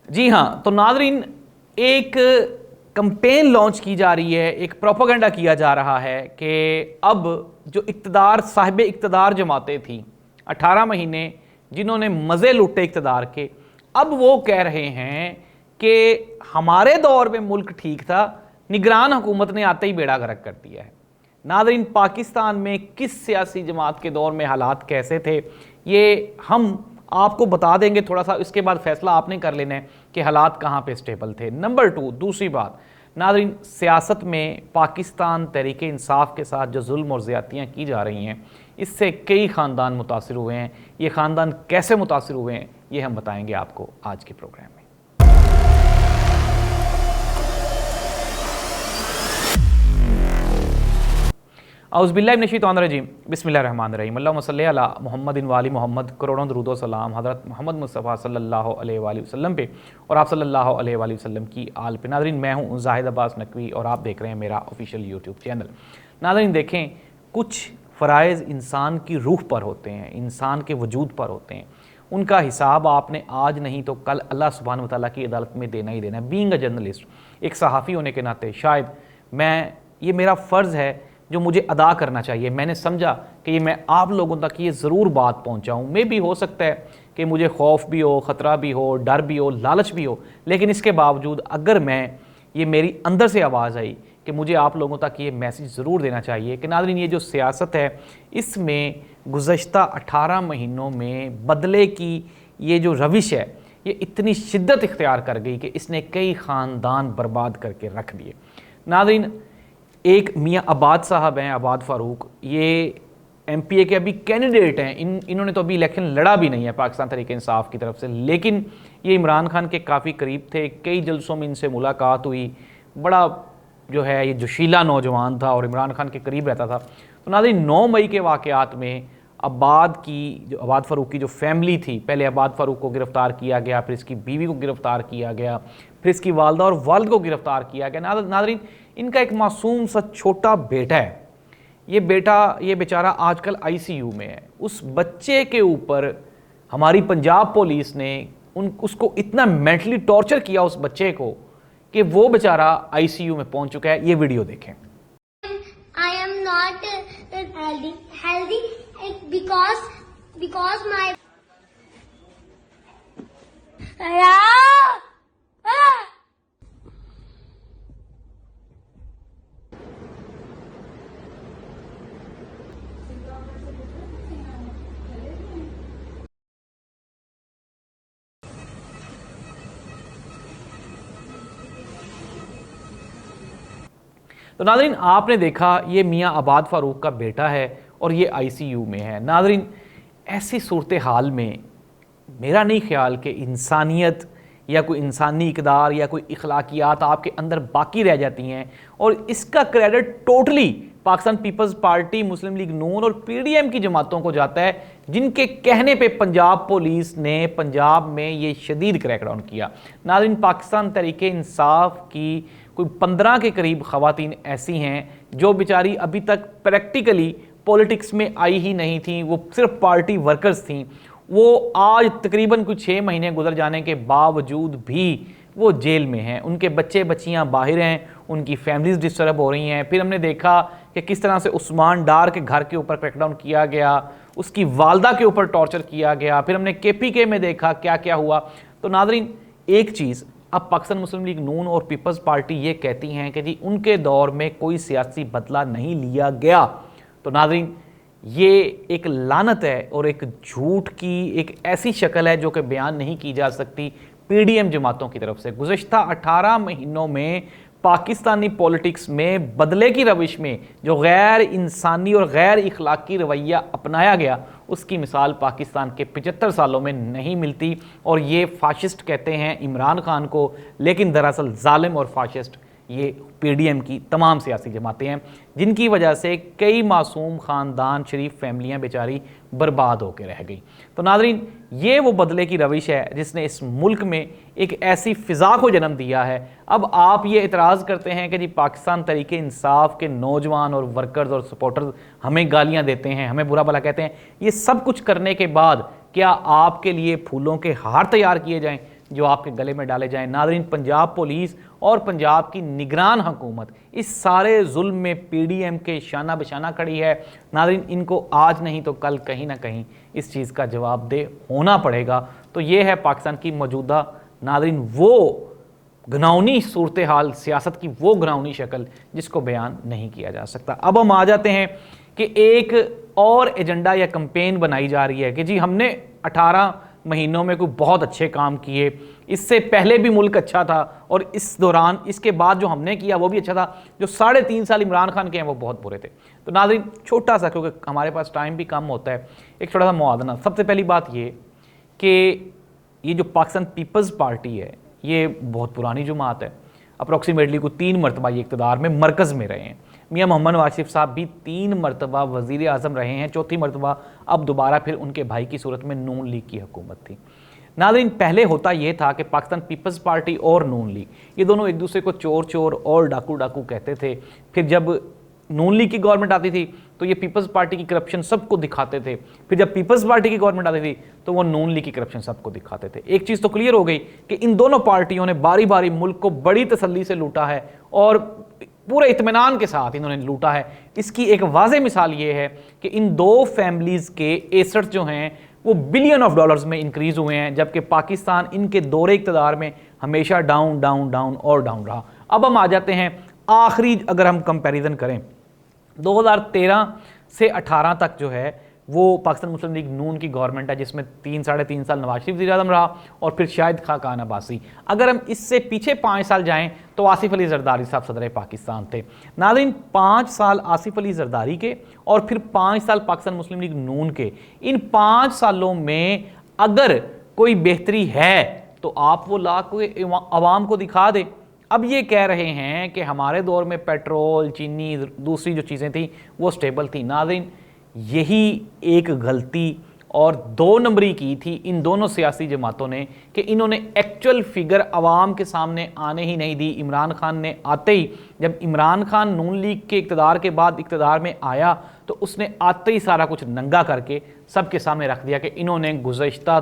जी हाँ, तो नाज़रीन, एक कंपेन लॉन्च की जा रही है, एक प्रोपेगेंडा किया जा रहा है कि अब जो इक़्तिदार साहिब इक़्तिदार जमातें थी 18 महीने जिन्होंने मज़े लुटे इक़्तिदार के, अब वो कह रहे हैं कि हमारे दौर में मुल्क ठीक था, निगरान हुकूमत ने आते ही बेड़ा गर्क कर दिया है। नाज़रीन, पाकिस्तान में किस सियासी जमात के दौर में हालात कैसे थे, ये हम आपको बता देंगे थोड़ा सा, इसके बाद फैसला आपने कर लेना है कि हालात कहाँ पे स्टेबल थे। नंबर 2, दूसरी बात नाज़रीन, सियासत में पाकिस्तान तहरीक इंसाफ के साथ जो जुल्म और ज़्यादतियाँ की जा रही हैं, इससे कई ख़ानदान मुतासिर हुए हैं। ये ख़ानदान कैसे मुतासिर हुए हैं, ये हम बताएंगे आपको आज के प्रोग्राम में। औज़ुबिल्लाहिमिनश्शैतानिर्रजीम, बिस्मिल्लाहिर्रहमानिर्रहीम, अल्लाहुम्मा सल्लि अला मुहम्मदिन व आलि मुहम्मद, करोड़ों दरूद व सलाम हज़रत मोहम्मद मुस्तफ़ा सल्लल्लाहु अलैहि वसल्लम पे और आप सल्लल्लाहु अलैहि वसल्लम की आल पे। नाज़रीन, मैं हूँ ज़ाहिद अब्बास नकवी और आप देख रहे हैं मेरा ऑफिशियल यूट्यूब चैनल। नाज़रीन देखें, कुछ फ़राइज़ इंसान की रूह पर होते हैं, इंसान के वजूद पर होते हैं, उनका हिसाब आपने आज नहीं तो कल अल्लाह सुब्हानहू व तआला की अदालत में देना ही देना है। बीइंग अ जर्नलिस्ट, एक सहाफ़ी होने के नाते शायद ये मेरा फ़र्ज़ है जो मुझे अदा करना चाहिए। मैंने समझा कि ये मैं आप लोगों तक ये ज़रूर बात पहुंचाऊं। मे भी हो सकता है कि मुझे खौफ भी हो, ख़तरा भी हो, डर भी हो, लालच भी हो, लेकिन इसके बावजूद अगर ये मेरी अंदर से आवाज़ आई कि मुझे आप लोगों तक ये मैसेज ज़रूर देना चाहिए कि नाज़रीन, ये जो सियासत है इसमें गुज़श्ता 18 महीनों में बदले की ये जो रविश है ये इतनी शिद्दत इख्तियार कर गई कि इसने कई ख़ानदान बर्बाद करके रख दिए। नाज़रीन, एक मियाँ आबाद साहब हैं, आबाद फ़ारूक, ये MPA के अभी कैंडिडेट हैं। इन्होंने तो अभी इलेक्शन लड़ा भी नहीं है पाकिस्तान तहरीक इंसाफ की तरफ से, लेकिन ये इमरान खान के काफ़ी करीब थे। कई जलसों में इनसे मुलाकात हुई। बड़ा जो है ये जोशीला नौजवान था और इमरान खान के करीब रहता था। तो नाज़रीन, 9 मई के वाक़यात में आबाद फ़ारूक की जो फैमिली थी, पहले आबाद फ़ारूक को गिरफ़्तार किया गया, फिर इसकी बीवी को गिरफ़्तार किया गया, फिर इसकी वालदा और वालिद को गिरफ़्तार किया गया। नाज़रीन, इनका एक मासूम सा छोटा बेटा है। ये बेचारा आजकल ICU में है। उस बच्चे के ऊपर हमारी पंजाब पुलिस ने उसको इतना मेंटली टॉर्चर किया उस बच्चे को कि वो बेचारा ICU में पहुंच चुका है। ये वीडियो देखें। I am not healthy because my तो नाज़रीन, आपने देखा ये मियाँ आबाद फ़ारूक का बेटा है और ये ICU में है। नाज़रीन, ऐसी सूरत हाल में मेरा नहीं ख्याल कि इंसानियत या कोई इंसानी इक़दार या कोई इखलाकियात आपके अंदर बाकी रह जाती हैं, और इसका क्रेडिट टोटली पाकिस्तान पीपल्स पार्टी, मुस्लिम लीग नून और PDM की जमातों को जाता है, जिनके कहने पे पंजाब पुलिस ने पंजाब में ये शदीद क्रैकडाउन किया। नाज़रीन, पाकिस्तान तहरीक इंसाफ की कोई 15 के करीब ख़वातीन ऐसी हैं जो बेचारी अभी तक प्रैक्टिकली पॉलिटिक्स में आई ही नहीं थी, वो सिर्फ पार्टी वर्कर्स थीं। वो आज तकरीबन कुछ 6 महीने गुजर जाने के बावजूद भी वो जेल में हैं। उनके बच्चे बच्चियां बाहर हैं, उनकी फैमिलीज डिस्टर्ब हो रही हैं। फिर हमने देखा कि किस तरह से उस्मान डार के घर के ऊपर क्रैकडाउन किया गया, उसकी वालदा के ऊपर टॉर्चर किया गया। फिर हमने KPK में देखा क्या क्या हुआ। तो नाज़रीन, एक चीज़ अब पाकिस्तान मुस्लिम लीग नून और पीपल्स पार्टी ये कहती हैं कि जी उनके दौर में कोई सियासी बदला नहीं लिया गया। तो नाज़रीन, ये एक लानत है और एक झूठ की एक ऐसी शक्ल है जो कि बयान नहीं की जा सकती PDM जमातों की तरफ से। गुज़श्ता 18 महीनों में पाकिस्तानी पॉलिटिक्स में बदले की रविश में जो गैर इंसानी और गैर इखलाकी रवैया अपनाया गया, उसकी मिसाल पाकिस्तान के 75 सालों में नहीं मिलती। और ये फाशिस्ट कहते हैं इमरान खान को, लेकिन दरअसल जालिम और फाशिस्ट ये PDM की तमाम सियासी जमातें हैं, जिनकी वजह से कई मासूम ख़ानदान, शरीफ फैमिलियाँ बेचारी बर्बाद होकर रह गई। तो नाज़रीन, ये वो बदले की रविश है जिसने इस मुल्क में एक ऐसी फ़िज़ा को जन्म दिया है। अब आप ये इतराज़ करते हैं कि जी पाकिस्तान तहरीक इंसाफ के नौजवान और वर्कर्स और सपोर्टर्स हमें गालियाँ देते हैं, हमें बुरा भला कहते हैं। ये सब कुछ करने के बाद क्या आपके लिए फूलों के हार तैयार किए जाएँ? जो आपके गले में डाले जाएं। नाज़रीन, पंजाब पुलिस और पंजाब की निगरान हुकूमत इस सारे जुल्म में PDM के शाना बशाना खड़ी है। नाज़रीन, इनको आज नहीं तो कल कहीं ना कहीं इस चीज़ का जवाबदेह होना पड़ेगा। तो ये है पाकिस्तान की मौजूदा नाज़रीन वो घिनौनी सूरत हाल, सियासत की वो घिनौनी शक्ल जिसको बयान नहीं किया जा सकता। अब हम आ जाते हैं कि एक और एजेंडा या कैंपेन बनाई जा रही है कि जी हमने 18 महीनों में कोई बहुत अच्छे काम किए, इससे पहले भी मुल्क अच्छा था और इस दौरान इसके बाद जो हमने किया वो भी अच्छा था, जो 3.5 साल इमरान खान के हैं वो बहुत बुरे थे। तो नाज़रीन, छोटा सा, क्योंकि हमारे पास टाइम भी कम होता है, एक छोटा सा मुआवजा। सबसे पहली बात ये कि ये जो पाकिस्तान पीपल्स पार्टी है ये बहुत पुरानी जमात है, अप्रॉक्सीमेटली को 3 मरतबा ये इक़्तिदार में मरकज़ में रहे हैं। मियां मोहम्मद नवाज शरीफ साहब भी 3 मरतबा वज़ीर आज़म रहे हैं, चौथी मरतबा अब दोबारा फिर उनके भाई की सूरत में नून लीग की हुकूमत थी। नाज़रीन, पहले होता ये था कि पाकिस्तान पीपल्स पार्टी और नून लीग ये दोनों एक दूसरे को चोर चोर और डाकू डाकू कहते थे। फिर जब नून लीग की गवर्नमेंट आती थी तो ये पीपल्स पार्टी की करप्शन सबको दिखाते थे, फिर जब पीपल्स पार्टी की गवर्नमेंट आती थी तो वो नून लीग की करप्शन सबको दिखाते थे। एक चीज़ तो क्लियर हो गई कि इन दोनों पार्टियों ने बारी बारी मुल्क को बड़ी तसल्ली से लूटा है और पूरे इत्मीनान के साथ इन्होंने लूटा है। इसकी एक वाज़ेह मिसाल ये है कि इन दो फैमिलीज़ के एसेट्स जो हैं वो बिलियन ऑफ डॉलर्स में इंक्रीज़ हुए हैं, जबकि पाकिस्तान इनके दौरे इक़्तिदार में हमेशा डाउन डाउन डाउन और डाउन रहा। अब हम आ जाते हैं आखिरी, अगर हम कंपैरिजन करें 2013 से 18 तक जो है वो पाकिस्तान मुस्लिम लीग नून की गवर्नमेंट है, जिसमें 3-3.5 साल नवाज शरीफ वज़ीर-ए-आज़म रहा और फिर शाहिद खाकान अब्बासी। अगर हम इससे पीछे 5 साल जाएं तो आसिफ अली जरदारी साहब सदर पाकिस्तान थे। नाज़रीन, 5 साल आसिफ अली जरदारी के और फिर 5 साल पाकिस्तान मुस्लिम लीग नून के, इन 5 सालों में अगर कोई बेहतरी है तो आप वो ला के आवाम को दिखा दे। अब ये कह रहे हैं कि हमारे दौर में पेट्रोल, चीनी, दूसरी जो चीज़ें थी वो स्टेबल थी। नाज़रीन, यही एक गलती और 2 नंबरी की थी इन दोनों सियासी जमातों ने कि इन्होंने एक्चुअल फिगर आवाम के सामने आने ही नहीं दी। इमरान खान ने आते ही, जब इमरान खान नून लीग के इक़्तिदार के बाद इक़्तिदार में आया तो उसने आते ही सारा कुछ नंगा करके सबके सामने रख दिया कि इन्होंने गुज़श्ता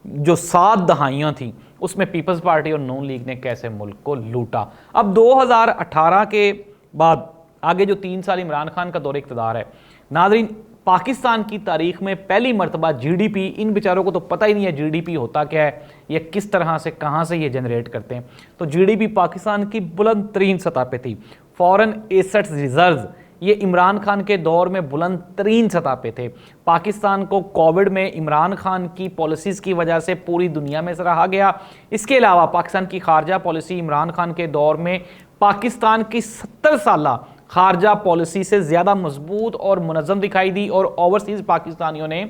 जो 7 दहाइयाँ थी उसमें पीपल्स पार्टी और नून लीग ने कैसे मुल्क को लूटा। अब 2018 के बाद आगे जो 3 साल इमरान खान का दौरे इक़्तिदार है, नाज़रीन, पाकिस्तान की तारीख में पहली मरतबा GDP, इन बेचारों को तो पता ही नहीं है GDP होता क्या है, ये किस तरह से कहाँ से ये जनरेट करते हैं। तो GDP पाकिस्तान की बुलंद तरीन सतह पे थी। फॉरेन एसेट्स रिजर्व ये इमरान खान के दौर में बुलंद तरीन सतह पे थे। पाकिस्तान को कोविड में इमरान खान की पॉलिसीज़ की वजह से पूरी दुनिया में सराहा गया। इसके अलावा पाकिस्तान की खारजा पॉलिसी इमरान खान के दौर में पाकिस्तान की 70 साला खारजा पॉलिसी से ज़्यादा मजबूत और मुनज़्ज़म दिखाई दी और ओवरसीज़ पाकिस्तानियों ने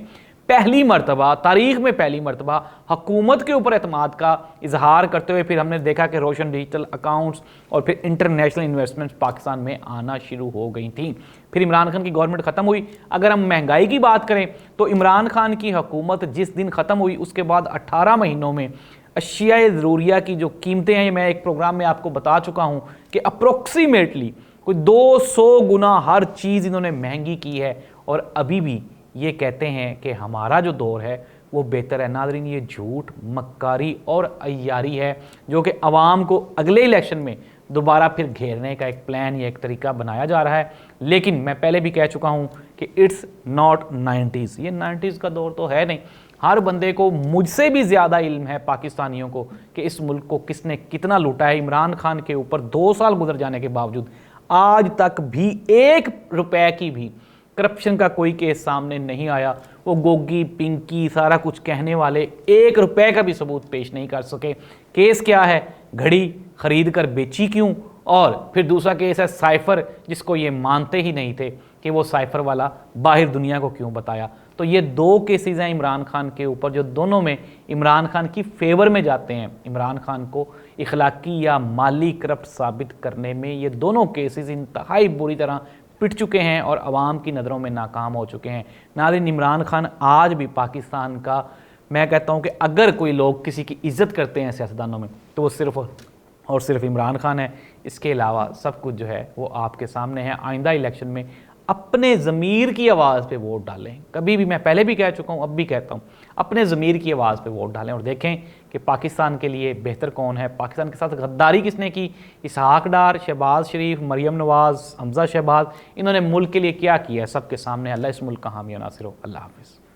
पहली मरतबा, तारीख में पहली मरतबा हुकूमत के ऊपर एतमाद का इजहार करते हुए फिर हमने देखा कि रोशन डिजिटल अकाउंट्स और फिर इंटरनेशनल इन्वेस्टमेंट्स पाकिस्तान में आना शुरू हो गई थी। फिर इमरान खान की गवर्नमेंट ख़त्म हुई। अगर हम महंगाई की बात करें तो इमरान खान की हुकूमत जिस दिन ख़त्म हुई उसके बाद 18 महीनों में अशियाए ज़रूरिया की जो कीमतें हैं, मैं एक प्रोग्राम में आपको बता चुका हूँ कि अप्रोक्सीमेटली कोई 200 गुना हर चीज़ इन्होंने महंगी की है और अभी भी ये कहते हैं कि हमारा जो दौर है वो बेहतर है। नाज़रीन, ये झूठ, मक्कारी और अय्यारी है जो कि आवाम को अगले इलेक्शन में दोबारा फिर घेरने का एक प्लान या एक तरीका बनाया जा रहा है। लेकिन मैं पहले भी कह चुका हूँ कि इट्स नॉट 90s, ये 90s का दौर तो है नहीं। हर बंदे को मुझसे भी ज़्यादा इल्म है पाकिस्तानियों को कि इस मुल्क को किसने कितना लूटा है। इमरान खान के ऊपर 2 साल गुजर जाने के बावजूद आज तक भी 1 रुपए की भी करप्शन का कोई केस सामने नहीं आया। वो गोगी पिंकी सारा कुछ कहने वाले 1 रुपए का भी सबूत पेश नहीं कर सके। केस क्या है? घड़ी खरीद कर बेची क्यों? और फिर दूसरा केस है साइफर, जिसको ये मानते ही नहीं थे कि वो साइफर वाला बाहर दुनिया को क्यों बताया। तो ये 2 केसेस हैं इमरान खान के ऊपर जो दोनों में इमरान खान की फेवर में जाते हैं। इमरान खान को इखलाकी या माली करप्ट साबित करने में ये दोनों केसेस इंतहाई बुरी तरह पिट चुके हैं और आवाम की नज़रों में नाकाम हो चुके हैं। नाज़रीन, इमरान खान आज भी पाकिस्तान का, मैं कहता हूँ कि अगर कोई लोग किसी की इज़्ज़त करते हैं सियासतदानों में तो वो सिर्फ और सिर्फ इमरान खान है। इसके अलावा सब कुछ जो है वो आपके सामने है। आइंदा इलेक्शन में अपने ज़मीर की आवाज़ पे वोट डालें। कभी भी, मैं पहले भी कह चुका हूँ, अब भी कहता हूँ, अपने ज़मीर की आवाज़ पे वोट डालें और देखें कि पाकिस्तान के लिए बेहतर कौन है। पाकिस्तान के साथ गद्दारी किसने की? इसहाक डार, शहबाज शरीफ, मरियम नवाज़, हमज़ा शहबाज, इन्होंने मुल्क के लिए क्या किया है सबके सामने। अल्लाह इस मुल्क का हामी और नासिर हो। अल्लाह हाफ़िज़।